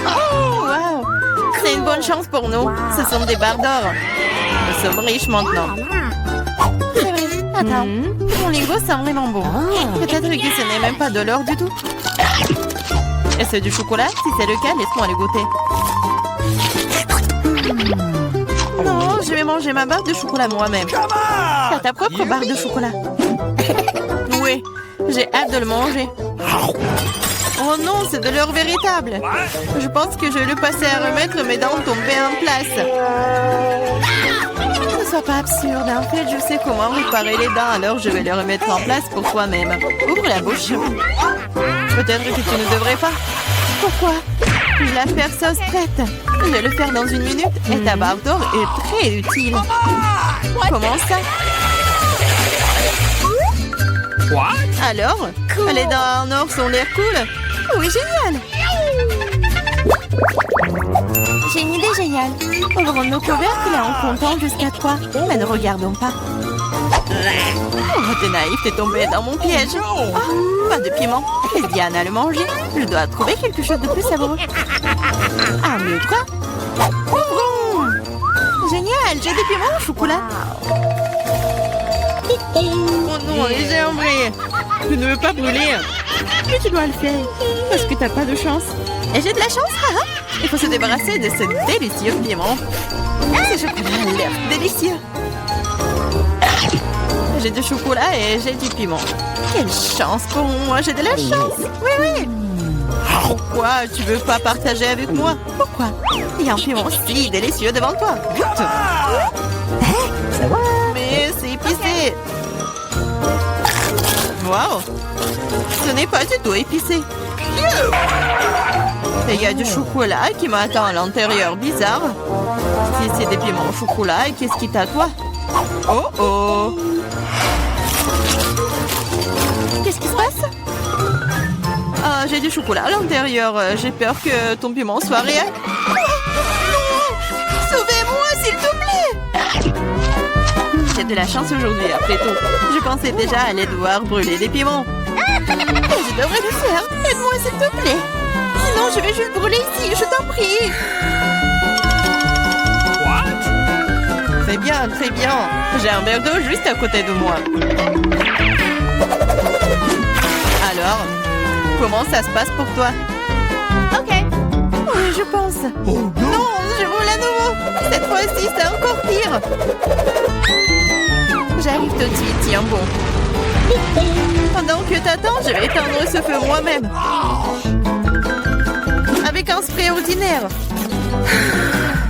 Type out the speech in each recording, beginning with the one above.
Wow! C'est une bonne chance pour nous. Ce sont des barres d'or. Nous sommes riches maintenant. C'est vrai. Attends. Mon lingot sent vraiment bon. Peut-être que ce n'est même pas de l'or du tout. Est-ce du chocolat? Si c'est le cas, laisse-moi le goûter. Non, je vais manger ma barre de chocolat moi-même. T'as ta propre barre de chocolat. Oui, j'ai hâte de le manger. Oh non, c'est de l'or véritable. Je pense que je vais le passer à remettre mes dents tombées en place. Ne sois pas absurde. En fait, je sais comment réparer les dents, alors je vais les remettre en place pour toi-même. Ouvre la bouche. Peut-être que tu ne devrais pas. Pourquoi? La faire sauce prête. Je vais le faire dans 1 minute et ta barre d'or est très utile. Comment ça? Alors? Les dents en or sont l'air cool? Oui, génial! J'ai une idée géniale. Ouvrons nos couvercles en comptant jusqu'à 3. Mais ne regardons pas. Oh, t'es naïf, t'es tombé dans mon piège. Oh, pas de piment. Et Diane a le manger. Je dois trouver quelque chose de plus savoureux. Ah, mieux quoi? Ouvrons! Génial, j'ai des piments au chocolat. Oh non, j'ai embrayé. Je ne veux pas brûler. Mais tu dois le faire. Parce que t'as pas de chance. Et j'ai de la chance, haha. Il faut se débarrasser de ce délicieux piment. Ce chocolat a l'air délicieux. J'ai du chocolat et j'ai du piment. Quelle chance pour moi, j'ai de la chance. Oui, oui. Pourquoi tu veux pas partager avec moi? Pourquoi? Il y a un piment si délicieux devant toi. Vite. Mais c'est épicé. Wow. Ce n'est pas du tout épicé. Et il y a du chocolat qui m'attend à l'intérieur. Bizarre. Si c'est des piments au chocolat, qu'est-ce qui t'attend? Oh oh. Qu'est-ce qui se passe? Ah, j'ai du chocolat à l'intérieur. J'ai peur que ton piment soit réel. Oh, non! Sauvez-moi, s'il te plaît! J'ai de la chance aujourd'hui, après tout. Je pensais déjà aller devoir brûler des piments. Et je devrais le faire. Aide-moi, s'il te plaît. Sinon, je vais juste brûler ici, je t'en prie. C'est bien, très bien. J'ai un verre d'eau juste à côté de moi. Alors, comment ça se passe pour toi? Ok. Oui, je pense. Oh, non, je roule à nouveau. Cette fois-ci, c'est encore pire. J'arrive tout de suite, tiens bon. Pendant que t'attends, je vais éteindre ce feu moi-même. Avec un spray ordinaire.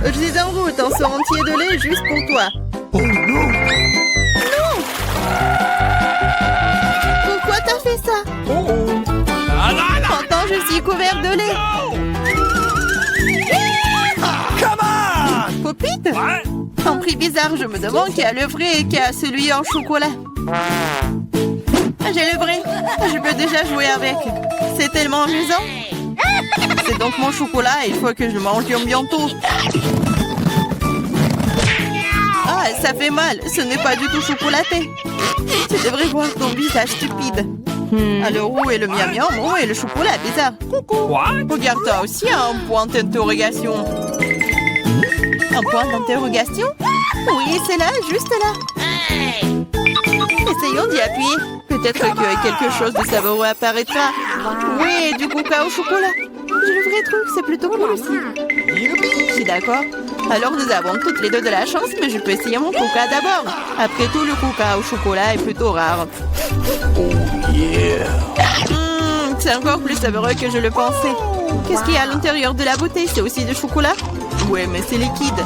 Je suis en route, un seau entier de lait juste pour toi. Oh non! Non! Pourquoi t'as fait ça? Pourtant, je suis couvert de lait. Popite? Un prix bizarre, je me demande qui a le vrai et qui a celui en chocolat. J'ai le vrai. Je peux déjà jouer avec. C'est tellement amusant. C'est donc mon chocolat et il faut que je mange bientôt. Ah, ça fait mal. Ce n'est pas du tout chocolaté. Tu devrais voir ton visage stupide. Alors, où est le miam miam? Où est le chocolat? Bizarre. Regarde, toi aussi un point d'interrogation. Un point d'interrogation? Oui, c'est là, juste là. Essayons d'y appuyer. Peut-être que quelque chose de savoureux apparaîtra. Oui, du coca au chocolat. Je le vrai truc, c'est plutôt cool aussi. Je suis d'accord. Alors nous avons toutes les deux de la chance, mais je peux essayer mon coca d'abord. Après tout, le coca au chocolat est plutôt rare. Oh yeah. C'est encore plus savoureux que je le pensais. Qu'est-ce qu'il y a à l'intérieur de la bouteille? C'est aussi du chocolat? Ouais, mais c'est liquide.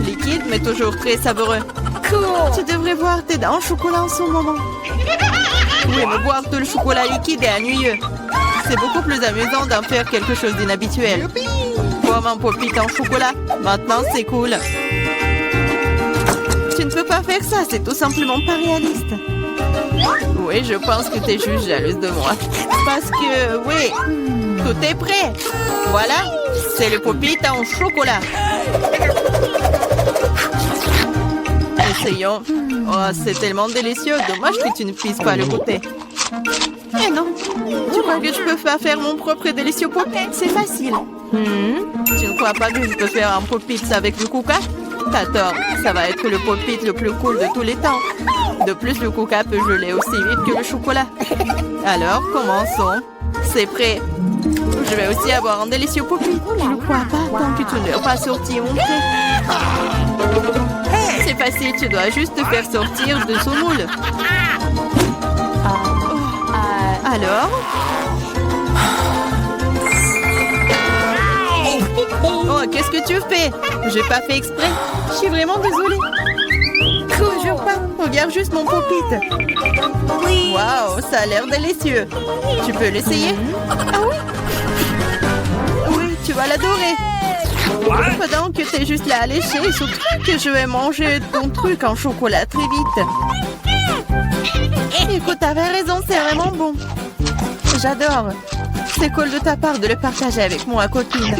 Liquide, mais toujours très savoureux. Cool. Tu devrais voir tes dents en chocolat en ce moment. Oui, mais boire tout le chocolat liquide est ennuyeux. C'est beaucoup plus amusant d'en faire quelque chose d'inhabituel. Comme un pop-it en chocolat. Maintenant, c'est cool. Tu ne peux pas faire ça, c'est tout simplement pas réaliste. Oui, je pense que tu es juste jalouse de moi. Parce que, oui, tout est prêt. Voilà, c'est le pop-it en chocolat. Essayons. Oh, c'est tellement délicieux. Dommage que tu ne puisses pas le goûter. Eh non, tu crois crois que je peux pas faire mon propre et délicieux pop-it? C'est facile. Tu ne crois pas que je peux faire un pop-it avec du coca? T'as tort, ça va être le pop-it le plus cool de tous les temps. De plus, le coca peut geler aussi vite que le chocolat. Alors, commençons. C'est prêt. Je vais aussi avoir un délicieux pop-it. Je ne crois pas tant que tu n'as pas sorti mon prêt. C'est facile, tu dois juste te faire sortir de son moule. Alors? Oh, qu'est-ce que tu fais? J'ai pas fait exprès. Je suis vraiment désolée. Toujours pas. Regarde juste mon pop-it. Waouh, ça a l'air délicieux. Tu peux l'essayer? Ah oui? Oui, tu vas l'adorer. Pendant que t'es juste là à lécher, surtout que je vais manger ton truc en chocolat très vite. Écoute, t'avais raison, c'est vraiment bon. J'adore. C'est cool de ta part de le partager avec moi, copine.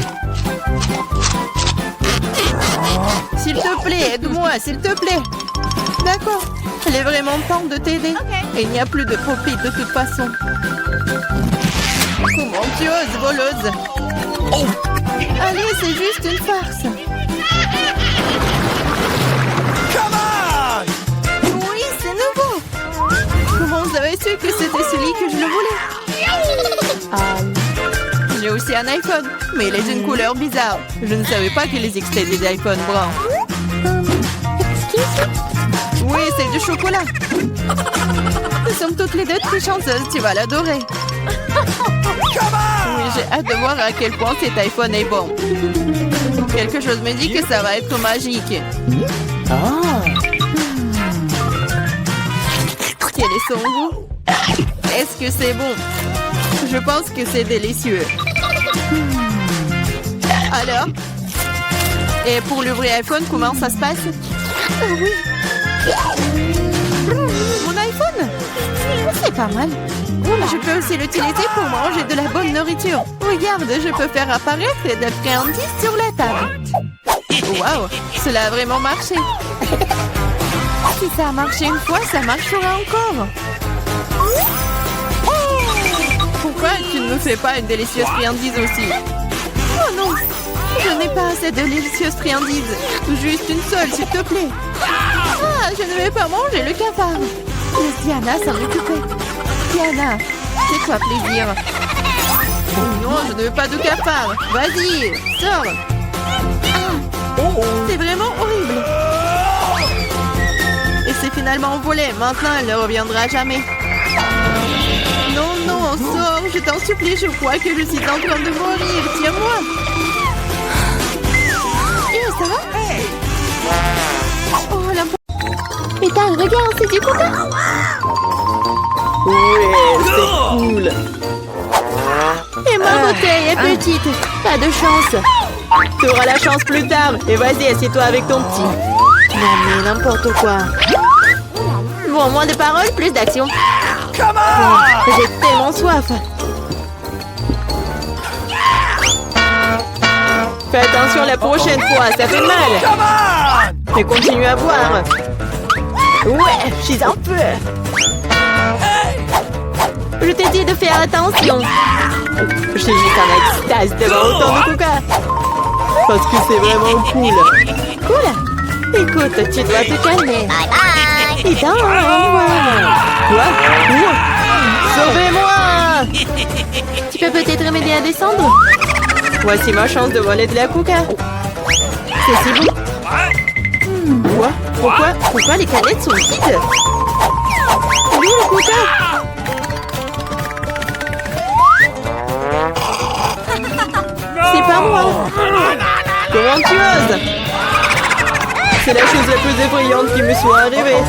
S'il te plaît, aide-moi, s'il te plaît. D'accord. Il est vraiment temps de t'aider. Et il n'y a plus de pop-it de toute façon. Comment tu oses, voleuse? Allez, c'est juste une farce. Oui, c'est nouveau. Comment vous avez su que c'était celui que je le voulais? J'ai aussi un iPhone, mais il est d'une couleur bizarre. Je ne savais pas qu'il existait des iPhones bruns. Oui, c'est du chocolat. Nous sommes toutes les deux très chanceuses, tu vas l'adorer. Oui, j'ai hâte de voir à quel point cet iPhone est bon. Quelque chose me dit que ça va être magique. Quel est son goût? Est-ce que c'est bon? Je pense que c'est délicieux. Alors? Et pour le vrai iPhone, comment ça se passe? Oh oui. Mon iPhone? C'est pas mal. Je peux aussi l'utiliser pour manger de la bonne nourriture. Regarde, je peux faire apparaître des friandises sur la table. Waouh, cela a vraiment marché. Si ça a marché une fois, ça marchera encore. Pourquoi tu ne me fais pas une délicieuse friandise aussi? Oh non, je n'ai pas assez de délicieuses friandises. Juste une seule, s'il te plaît. Ah, je ne vais pas manger le cafard. Laisse Diana s'en occuper. Diana, fais-toi plaisir. Non, je ne veux pas de cafard. Vas-y, sors. C'est vraiment horrible. Et c'est finalement volé. Maintenant, elle ne reviendra jamais. Non, non, sors, je t'en supplie, je crois que je suis en train de mourir. Tiens-moi. Ça va? Oh, la... Pétale, regarde, c'est du coca. Ouais, c'est cool. Et ma bouteille est petite. Pas de chance. Tu auras la chance plus tard. Et vas-y, assieds-toi avec ton petit. Non, mais n'importe quoi. Bon, moins de paroles, plus d'action. J'ai tellement soif. Fais attention la prochaine fois, ça fait mal. Mais continue à boire. Ouais, je suis un peu. Je t'ai dit de faire attention. Je suis juste en extase devant autant de coca. Parce que c'est vraiment cool. Cool. Écoute, tu dois te calmer. Et au revoir. Quoi? Sauvez-moi! Tu peux peut-être m'aider à descendre? Voici ma chance de voler de la coca. C'est si bon. Quoi? Pourquoi les canettes sont vides? Oui, le coca. C'est pas moi. Comment tu oses? C'est la chose la plus effrayante qui me soit arrivée.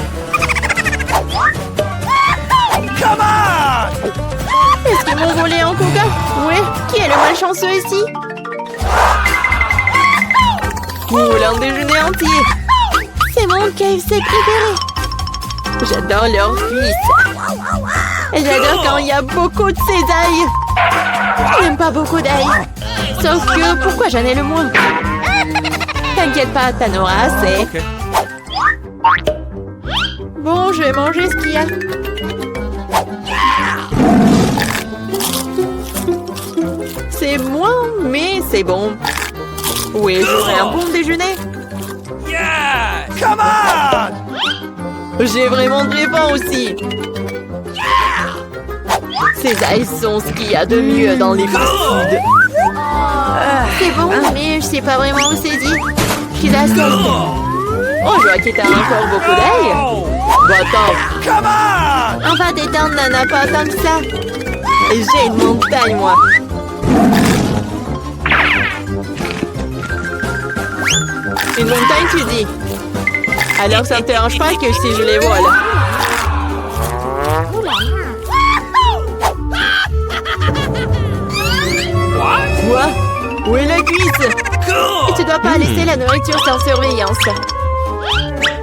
Est-ce qu'ils m'ont volé en coca? Oui. Qui est le malchanceux ici? Un déjeuner entier. C'est mon KFC préféré. J'adore leur fils. Et j'adore quand il y a beaucoup de cisailles. Je n'aime pas beaucoup d'ail. Sauf que, pourquoi j'en ai le moins? T'inquiète pas, t'en auras assez. Bon, je vais manger ce qu'il y a. C'est moins, mais c'est bon. Oui, j'aurai un bon déjeuner. Yeah! Come on! J'ai vraiment très faim aussi. Ces ice sont ce qu'il y a de mieux dans les fast-foods. C'est bon, mais je sais pas vraiment où c'est dit. Je suis la seule. Oh, je vois que t'as encore beaucoup d'ail. Oh! Va-t'en. Come on! On va détendre, Nana, pas tant que ça. J'ai une montagne, moi. Une montagne, tu dis? Alors, ça ne te dérange pas que si je les vole? Quoi? Où est la cuisse? Cool! Tu dois pas laisser la nourriture sans surveillance.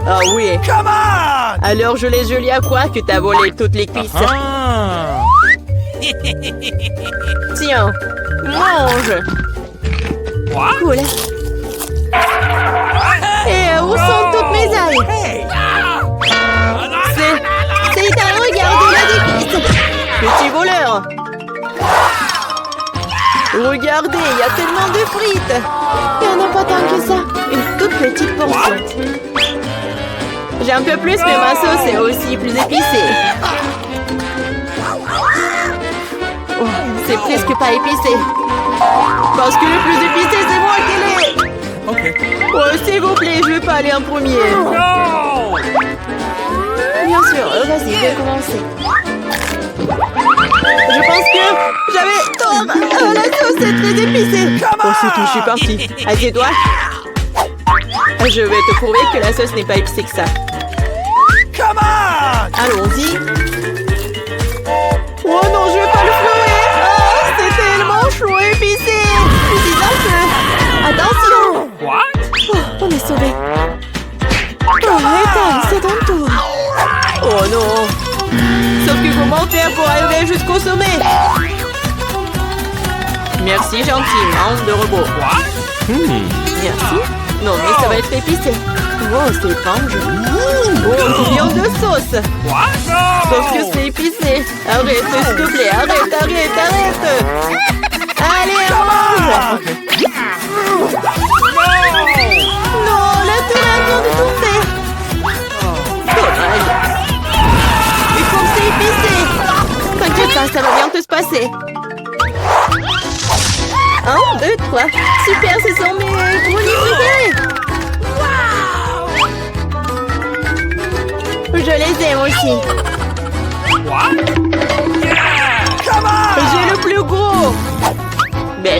Ah oui. Come on! Alors, je laisse Julie à croire que t'as volé toutes les cuisses. Ah! Tiens, mange. What? Cool. Et où sont toutes mes ailes? Hey! C'est C'est un regardez la déguise. petit voleur. Regardez, il y a tellement de frites. Il y en a pas tant que ça. Une toute petite portion. J'ai un peu plus, mais ma sauce est aussi plus épicée. Oh, c'est presque pas épicé. Parce que le plus épicé, c'est moi qui l'ai. Okay. Oh, s'il vous plaît, je vais pas aller en premier. No! Bien sûr, vas-y, je vais commencer. Je pense que j'avais tort. La sauce est très épicée. Oh, c'est tout, je suis partie. Assieds-toi. Je vais te prouver que la sauce n'est pas épicée que ça. Come on! Allons-y. Oh non, je vais pas le flouer. Oh, c'est tellement chaud et épicé. Dis donc. Attention. What? Oh, on est sauvés. Oh, Ethan, c'est ton tour. Oh non. Sauf que comment faire pour arriver jusqu'au sommet? Merci, gentil, membre de robot. Merci. Non, mais ça va être épicé. Oh, c'est étrange. Oh, combien de sauce. What? Sauf que No! c'est épicé. Arrête, s'il te plaît. Arrête. Allez, mange. Non, la tourelle vient de tomber. Dommage. Mais comme c'est épicé. T'inquiète pas, ça va bien te se passer. 1, 2, 3. Super, ce sont mes brownies préférés. Je les aime aussi. What? Yeah! Come on! J'ai le plus gros. Bé.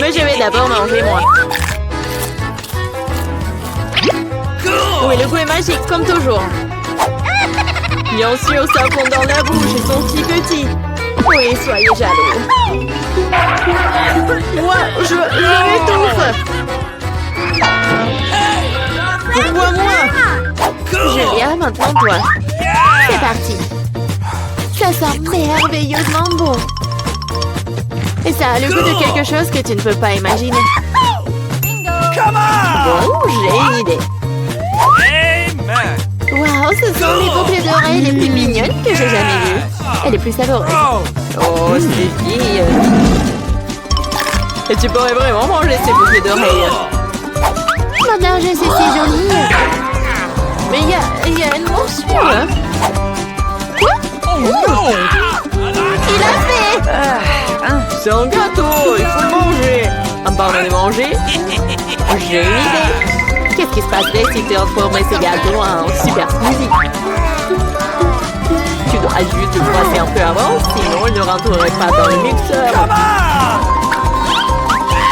Mais je vais d'abord manger, moi. Oui, le goût est magique, comme toujours. Bien sûr, ça fond dans la bouche, ils sont si petits. Oui, soyez jaloux. Moi, je m'étouffe. Pourquoi moi? Julia, maintenant toi. C'est Yeah! parti. Ça sent merveilleusement bon. Et ça a le goût de quelque chose que tu ne peux pas imaginer. Come on! Bon, j'ai une idée. Amen! Waouh, ce sont les boucles d'oreilles les plus mignonnes que j'ai jamais vues. Et les plus savoureuses. Oh! Oh, c'est fille. Et tu pourrais vraiment manger ces boucles d'oreilles. Maintenant, je sais, c'est joli. Mais il y a une morsure. Hein? Oh no! Il a fait. C'est un gâteau, il faut le manger. En parlant de manger, j'ai une idée. Qu'est-ce qui se passerait si tu transformais ce gâteau en super smoothie? Tu dois juste le brasser un peu avant, sinon il ne rentrerait pas dans le mixeur. Come on!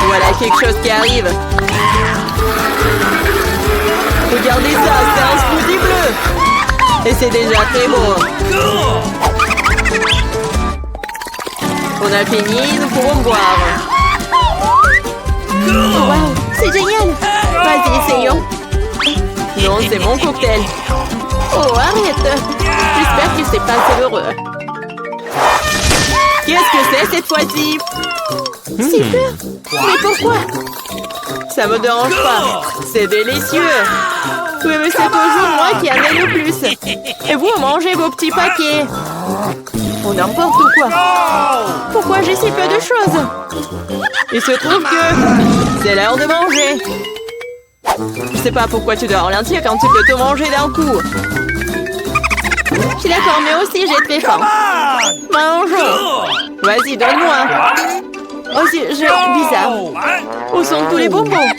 Voilà quelque chose qui arrive. Regardez ça, c'est un smoothie bleu. Et c'est déjà très beau. On a fini, nous pourrons boire. Oh, waouh, c'est génial. Vas-y, essayons. Non, c'est mon cocktail. Oh, arrête. J'espère que c'est pas savoureux. Qu'est-ce que c'est cette fois-ci? Super. Mais pourquoi? Ça me dérange pas. C'est délicieux. Oui, mais c'est toujours moi qui en ai le plus. Et vous mangez vos petits paquets. Oh, n'importe quoi. Pourquoi j'ai si peu de choses? Il se trouve que c'est l'heure de manger. Je sais pas pourquoi tu dois ralentir quand tu peux tout manger d'un coup. Je suis d'accord, mais aussi j'ai très faim. Mangeons. Vas-y, donne-moi. Oh, c'est bizarre. Où sont tous les bonbons?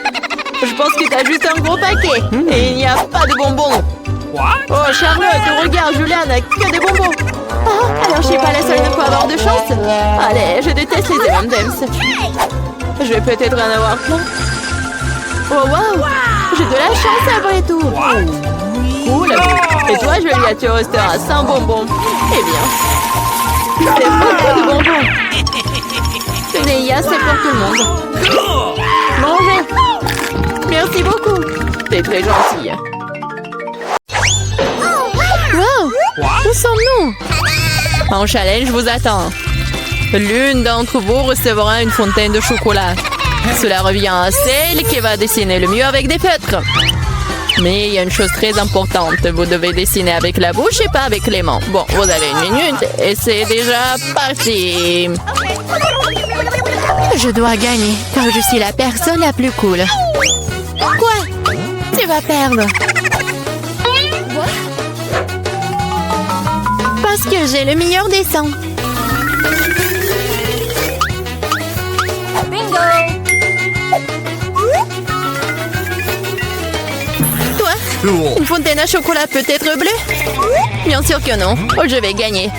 Je pense que t'as juste un gros paquet. Et il n'y a pas de bonbons. Oh, Charlotte, regarde, Juliane n'a que des bonbons. Oh, alors je suis pas la seule à ne pas avoir de chance. Allez, je déteste les M&M's. Je vais peut-être en avoir plein. Oh, waouh! J'ai de la chance après tout. Cool. Et toi, Julia, tu resteras sans bonbons. Eh bien, c'est beaucoup de bonbons. Tenez, il y a assez pour tout le monde. Mangez. Merci beaucoup. T'es très gentille. Wow! Où sommes-nous? En challenge vous attend. L'une d'entre vous recevra une fontaine de chocolat. Cela revient à celle qui va dessiner le mieux avec des feutres. Mais il y a une chose très importante. Vous devez dessiner avec la bouche et pas avec les mains. Bon, vous avez 1 minute et c'est déjà parti. Je dois gagner car je suis la personne la plus cool. Quoi? Tu vas perdre. Parce que j'ai le meilleur dessin. Bingo! Toi? Une fontaine à chocolat peut être bleue? Bien sûr que non. Oh, je vais gagner.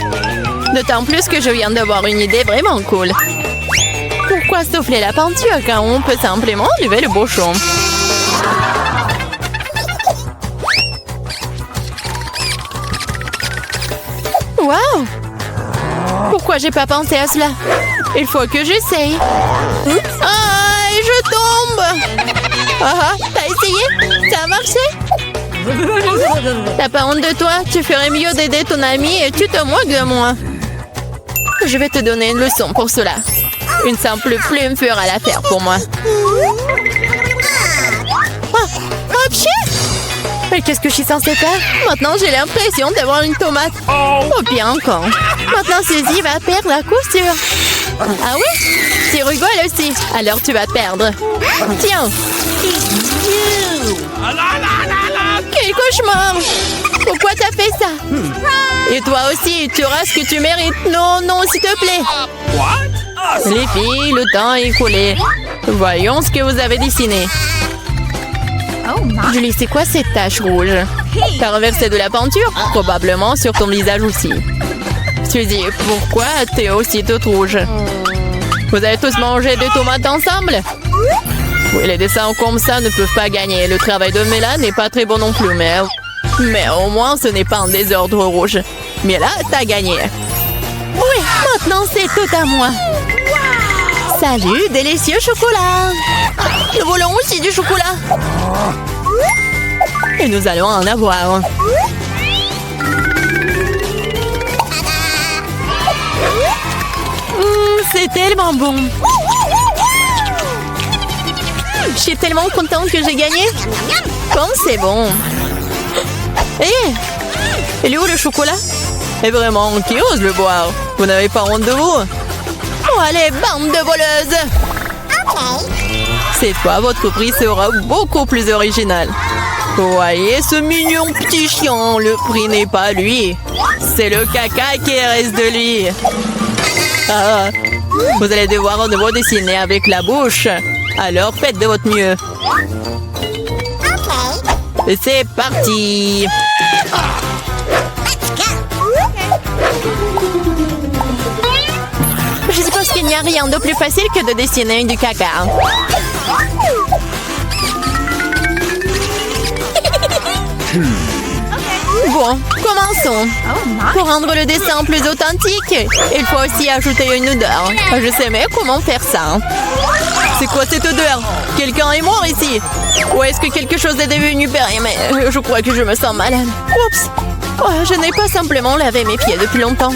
D'autant plus que je viens d'avoir une idée vraiment cool. Pourquoi souffler la peinture quand on peut simplement lever le bouchon? Wow! Pourquoi j'ai pas pensé à cela? Il faut que j'essaye. Ah, et je tombe! Ah, t'as essayé? Ça a marché? T'as pas honte de toi? Tu ferais mieux d'aider ton ami et tu te moques de moi. Je vais te donner une leçon pour cela. Une simple plume fera l'affaire pour moi. Oh, mais qu'est-ce que je suis censée faire? Maintenant, j'ai l'impression d'avoir une tomate. Oh, bien encore. Maintenant, Suzy va perdre la couture. Ah oui? Tu rigoles aussi. Alors, tu vas perdre. Tiens. Quel cauchemar! Pourquoi t'as fait ça? Et toi aussi, tu auras ce que tu mérites. Non, non, s'il te plaît. Les filles, le temps est écoulé. Voyons ce que vous avez dessiné. Julie, c'est quoi cette tache rouge? T'as renversé de la peinture? Probablement sur ton visage aussi. Suzy, pourquoi t'es aussi toute rouge? Vous avez tous mangé des tomates ensemble? Oui, les dessins comme ça ne peuvent pas gagner. Le travail de Mela n'est pas très bon non plus, mais au moins ce n'est pas un désordre rouge. Mais là, t'as gagné. Oui, maintenant c'est tout à moi. Salut, délicieux chocolat. Nous voulons aussi du chocolat. Et nous allons en avoir. C'est tellement bon. Je suis tellement contente que j'ai gagné. Comme c'est bon. Il est où le chocolat? Et vraiment, qui ose le boire? Vous n'avez pas honte de vous? Oh, allez, bande de voleuses! Cette fois, votre prix sera beaucoup plus original. Voyez ce mignon petit chien, le prix n'est pas lui. C'est le caca qui reste de lui. Ah, vous allez devoir à nouveau dessiner avec la bouche. Alors faites de votre mieux. Et c'est parti. Je suppose qu'il n'y a rien de plus facile que de dessiner du caca. Bon, commençons. Pour rendre le dessin plus authentique, il faut aussi ajouter une odeur. Je sais mais comment faire ça. C'est quoi cette odeur? Quelqu'un est mort ici? Ou est-ce que quelque chose est devenu périmé? Je crois que je me sens malade. Oups! Oh, je n'ai pas simplement lavé mes pieds depuis longtemps.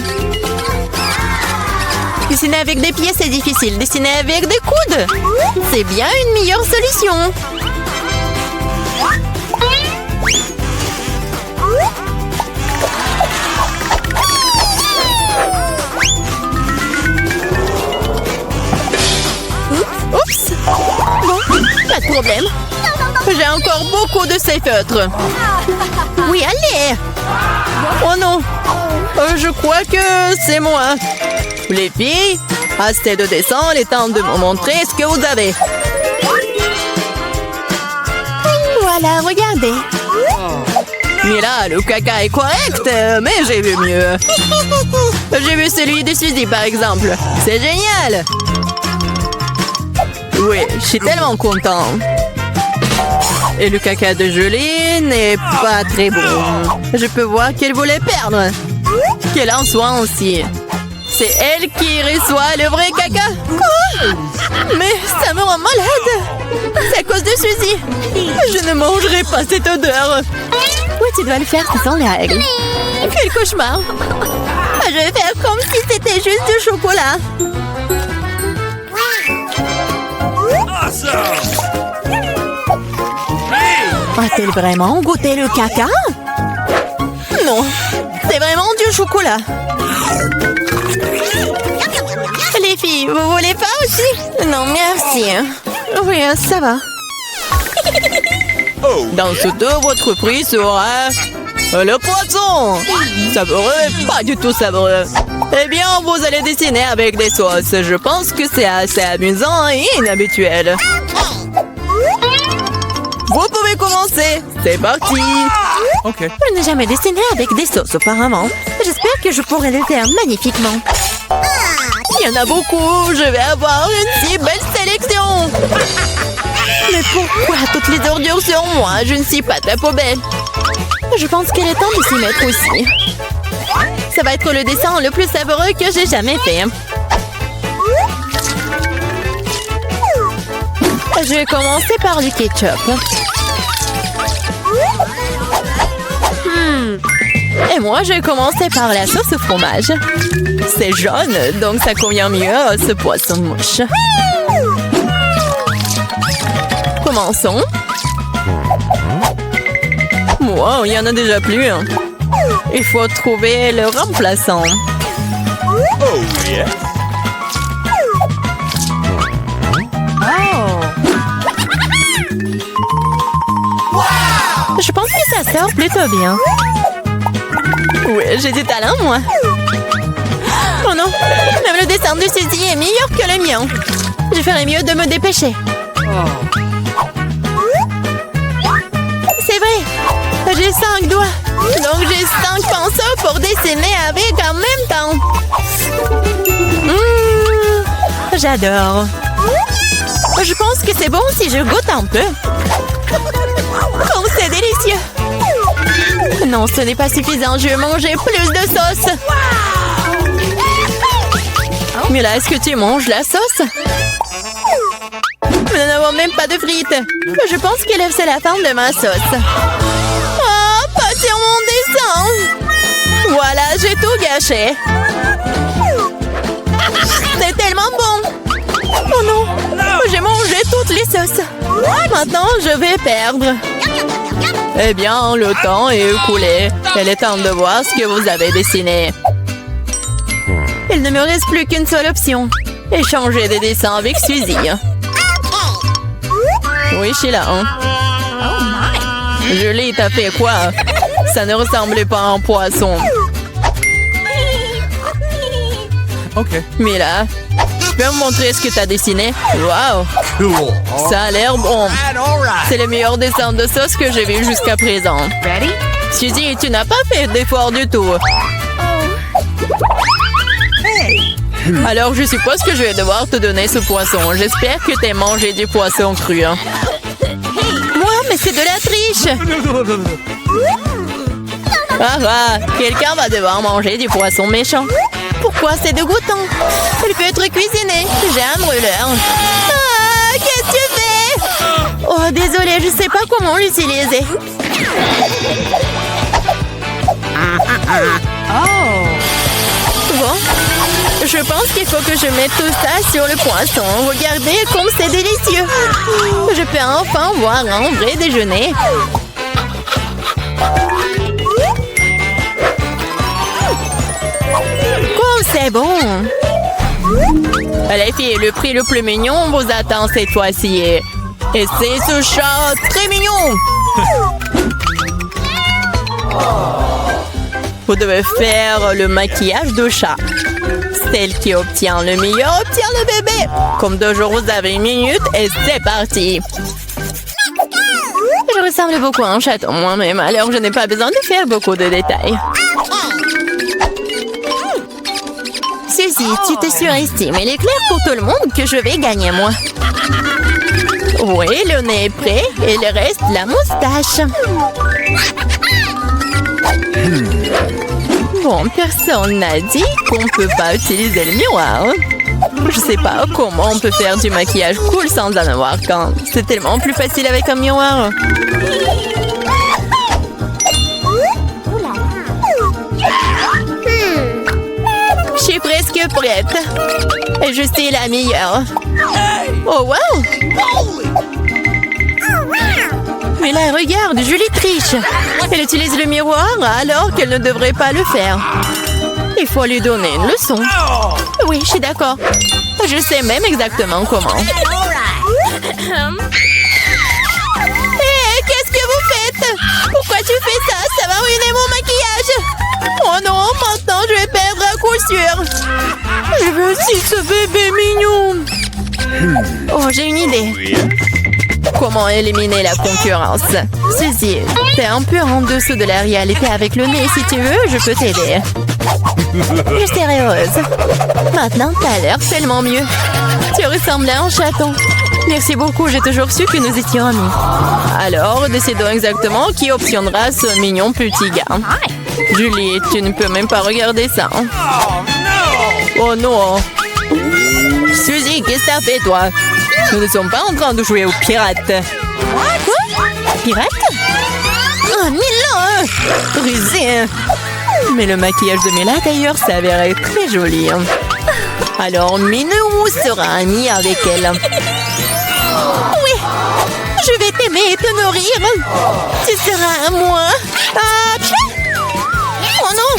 Dessiner avec des pieds, c'est difficile. Dessiner avec des coudes, c'est bien une meilleure solution. de problème. J'ai encore beaucoup de ces feutres. Oui, allez. Oh non. Je crois que c'est moi. Les filles, assez de descendre, il est temps de me montrer ce que vous avez. Voilà, regardez. Mais là, le caca est correct, mais j'ai vu mieux. J'ai vu celui de Suzy, par exemple. C'est génial. Oui, je suis tellement content. Et le caca de Julie n'est pas très bon. Je peux voir qu'elle voulait perdre. Qu'elle en soit ainsi. C'est elle qui reçoit le vrai caca. Quoi? Mais ça me rend malade. C'est à cause de Suzy. Je ne mangerai pas cette odeur. Oui, tu dois le faire, ce sont les règles. Quel cauchemar. Je vais faire comme si c'était juste du chocolat. A-t-elle vraiment goûté le caca? Non, c'est vraiment du chocolat. Les filles, vous voulez pas aussi? Non, merci. Oui, ça va. Dans ce dos, votre prix sera le poisson. Savoureux, pas du tout savoureux. Eh bien, vous allez dessiner avec des sauces. Je pense que c'est assez amusant et inhabituel. Vous pouvez commencer. C'est parti. OK. Je n'ai jamais dessiné avec des sauces auparavant. J'espère que je pourrai le faire magnifiquement. Il y en a beaucoup. Je vais avoir une si belle sélection. Mais pourquoi toutes les ordures sur moi? Je ne suis pas ta poubelle. Je pense qu'il est temps de s'y mettre aussi. Ça va être le dessin le plus savoureux que j'ai jamais fait. Je vais commencer par du ketchup. Et moi, je vais commencer par la sauce au fromage. C'est jaune, donc ça convient mieux à ce poisson mouche. Commençons. Wow, il y en a déjà plus. Il faut trouver le remplaçant. Oh, yeah. Je pense que ça sort plutôt bien. Oui, j'ai du talent, moi. Oh non, même le dessin de Suzy est meilleur que le mien. Je ferais mieux de me dépêcher. C'est vrai, j'ai 5 doigts. Donc j'ai 5 pinceaux pour dessiner avec en même temps. J'adore. Je pense que c'est bon si je goûte un peu. Oh, c'est délicieux. Non, ce n'est pas suffisant. Je vais manger plus de sauce. Mais là, est-ce que tu manges la sauce? Nous n'avons même pas de frites. Je pense que c'est la fin de ma sauce. Oh, pas sur mon dessin. Voilà, j'ai tout gâché. C'est tellement bon. Oh non, j'ai mangé toutes les sauces. Maintenant, je vais perdre. Eh bien, le temps est écoulé. Il est temps de voir ce que vous avez dessiné. Il ne me reste plus qu'une seule option. Échanger des dessins avec Suzy. Oui, je suis là. Julie, t'as fait quoi? Ça ne ressemblait pas à un poisson. OK. Mais là, tu peux me montrer ce que t'as dessiné? Wow! Cool. Ça a l'air bon. All right. C'est le meilleur dessin de sauce que j'ai vu jusqu'à présent. Ready? Suzy, tu n'as pas fait d'effort du tout. Alors, je suppose que je vais devoir te donner ce poisson. J'espère que t'as mangé du poisson cru. Moi, mais c'est de la triche! Ah, quelqu'un va devoir manger du poisson méchant. Pourquoi c'est dégoûtant? Il peut être cuisiné. J'ai un brûleur. Ah, qu'est-ce que tu fais? Oh, désolé, je sais pas comment l'utiliser. Bon, je pense qu'il faut que je mette tout ça sur le poisson. Regardez comme c'est délicieux. Je peux enfin voir un vrai déjeuner. C'est bon. Les filles, le prix le plus mignon vous attend cette fois-ci. Et c'est ce chat très mignon. Vous devez faire le maquillage de chat. Celle qui obtient le meilleur obtient le bébé. Comme toujours, vous avez 1 minute et c'est parti. Je ressemble beaucoup à un chaton moi-même, alors je n'ai pas besoin de faire beaucoup de détails. Suzy, tu te surestimes. Il est clair pour tout le monde que je vais gagner, moi. Oui, le nez est prêt et il reste la moustache. Bon, personne n'a dit qu'on ne peut pas utiliser le miroir. Je sais pas comment on peut faire du maquillage cool sans en avoir qu'un. C'est tellement plus facile avec un miroir. Je suis presque prête. Et je sais la meilleure. Oh, wow! Mais là, regarde, Julie triche. Elle utilise le miroir alors qu'elle ne devrait pas le faire. Il faut lui donner une leçon. Oui, je suis d'accord. Je sais même exactement comment. Hé, qu'est-ce que vous faites? Pourquoi tu fais ça? Ça va ruiner mon maquillage. Oh non, maintenant je vais perdre à coup sûr. Je veux aussi ce bébé mignon. Oh, j'ai une idée. Comment éliminer la concurrence? Suzy, t'es un peu en dessous de la réalité avec le nez. Si tu veux, je peux t'aider. Je serai heureuse. Maintenant, t'as l'air tellement mieux. Tu ressembles à un chaton. Merci beaucoup, j'ai toujours su que nous étions amis. Alors, décidons exactement qui obtiendra ce mignon petit gars. Julie, tu ne peux même pas regarder ça. Oh non. Suzy, qu'est-ce que t'as fait, toi? Nous ne sommes pas en train de jouer aux pirates. Quoi? Pirates? Oh, Milan! Rusé! Mais le maquillage de Mila, d'ailleurs, s'avérait très joli. Alors, Minou sera amie avec elle. Oui! Je vais t'aimer et te nourrir. Tu seras à moi. Ah, oh non!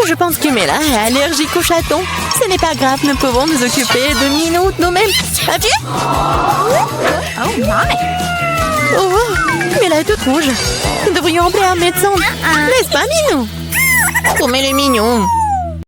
Je pense que Mila est allergique aux chatons. Ce n'est pas grave, nous pouvons nous occuper de Minou nous-mêmes. As-tu? Oh my! Oh, Mila est toute rouge. Nous devrions appeler un médecin. N'est-ce pas, Minou? Oh, mais le mignon.